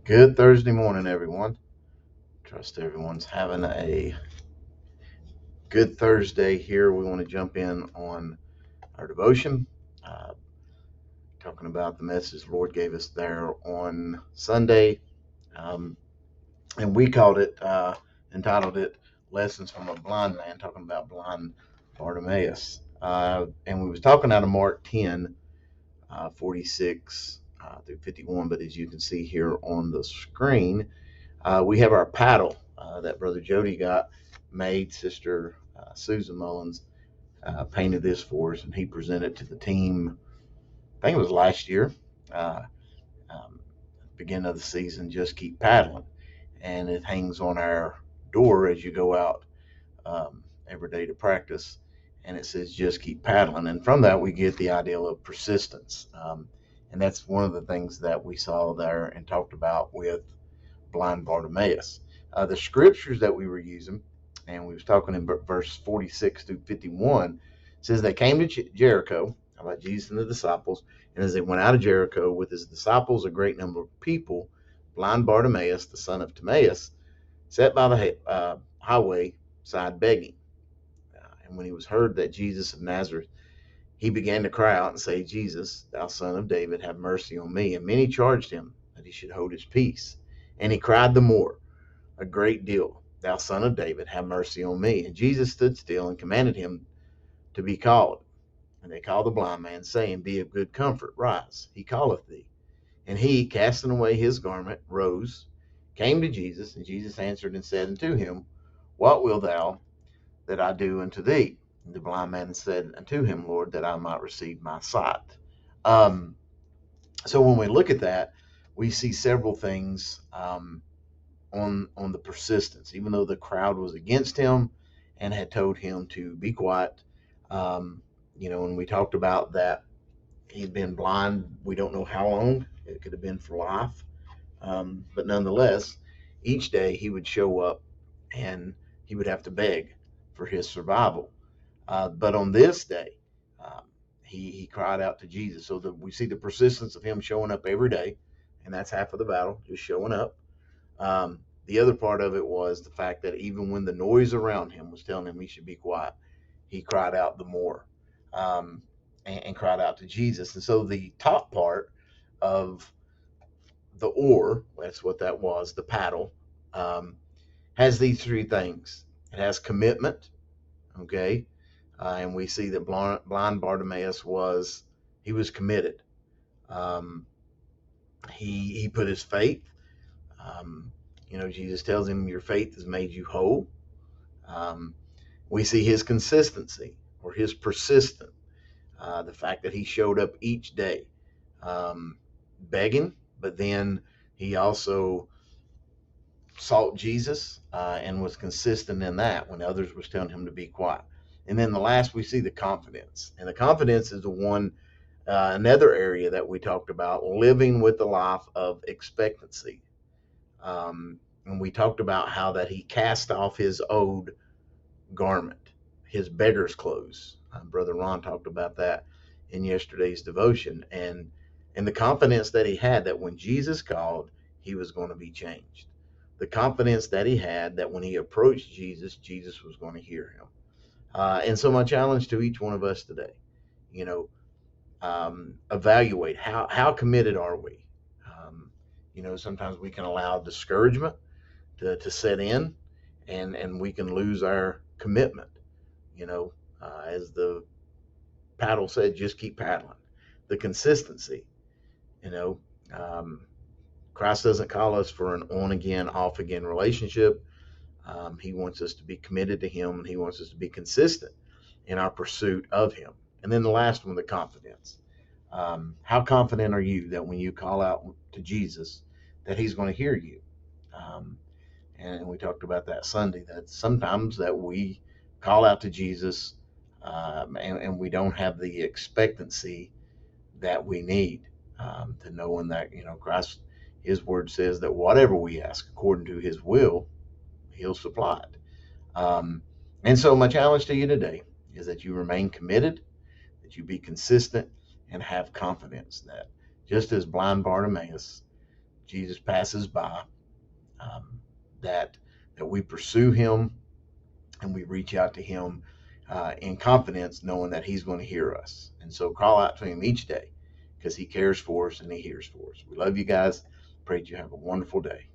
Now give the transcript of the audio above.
Good Thursday morning, everyone. Trust everyone's having a good Thursday here. We want to jump in on our devotion, uh, talking about the message the Lord gave us there on Sunday. Um, and we entitled it Lessons from a Blind Man, talking about blind Bartimaeus. And we was talking out of Mark 10, 46 through 51. But as you can see here on the screen, we have our paddle that Brother Jody got made. Sister Susan Mullins painted this for us, and he presented to the team. I think it was last year, uh, um, beginning of the season. Just keep paddling, and it hangs on our door as you go out every day to practice. And it says just keep paddling, and from that we get the idea of persistence. And that's one of the things that we saw there and talked about with blind Bartimaeus. The scriptures that we were using, and we was talking in verse 46 through 51, says they came to Jericho, about Jesus and the disciples, and as they went out of Jericho with his disciples, a great number of people, blind Bartimaeus, the son of Timaeus, sat by the highway side begging. And when he was heard that Jesus of Nazareth, he began to cry out and say, Jesus, thou son of David, have mercy on me. And many charged him that he should hold his peace. And he cried the more, a great deal, thou son of David, have mercy on me. And Jesus stood still and commanded him to be called. And they called the blind man, saying, Be of good comfort, rise, he calleth thee. And he, casting away his garment, rose, came to Jesus, and Jesus answered and said unto him, What wilt thou that I do unto thee? And the blind man said unto him, Lord, that I might receive my sight. Um, so when we look at that, we see several things on the persistence, even though the crowd was against him and had told him to be quiet. Um, and we talked about that he'd been blind. We don't know how long. It could have been for life. But nonetheless, each day he would show up and he would have to beg for his survival. But on this day, um, he cried out to Jesus. So we see the persistence of him showing up every day, and that's half of the battle, just showing up. The other part of it was the fact that even when the noise around him was telling him he should be quiet, he cried out the more, and cried out to Jesus. And so the top part of the oar, that's what that was, the paddle, um, has these three things. It has commitment, okay? And we see that blind Bartimaeus he was committed. Um, he put his faith. Um, Jesus tells him, Your faith has made you whole. Um, we see his consistency or his persistence, the fact that he showed up each day begging, but then he also sought Jesus and was consistent in that when others was telling him to be quiet. And then the last, we see the confidence. And the confidence is the one, another area that we talked about, living with the life of expectancy. And we talked about how that he cast off his old garment, his beggar's clothes. Brother Ron talked about that in yesterday's devotion, and the confidence that he had that when Jesus called, he was going to be changed. The confidence that he had that when he approached Jesus, Jesus was going to hear him. And so my challenge to each one of us today, you know, evaluate how committed are we. Sometimes we can allow discouragement to set in, and we can lose our commitment. As the paddle said, just keep paddling. The consistency, you know, um, Christ doesn't call us for an on again, off again relationship. He wants us to be committed to Him, and He wants us to be consistent in our pursuit of Him. And then the last one, the confidence. How confident are you that when you call out to Jesus, that He's going to hear you? Um, and we talked about that Sunday, that sometimes that we call out to Jesus, and we don't have the expectancy that we need, to knowing that Christ, His Word says that whatever we ask according to His will, He'll supply it. And so my challenge to you today is that you remain committed, that you be consistent, and have confidence that just as blind Bartimaeus Jesus passes by, that we pursue him and we reach out to him in confidence, knowing that he's going to hear us. And so call out to him each day because he cares for us and he hears for us. We love you guys. Pray that you have a wonderful day.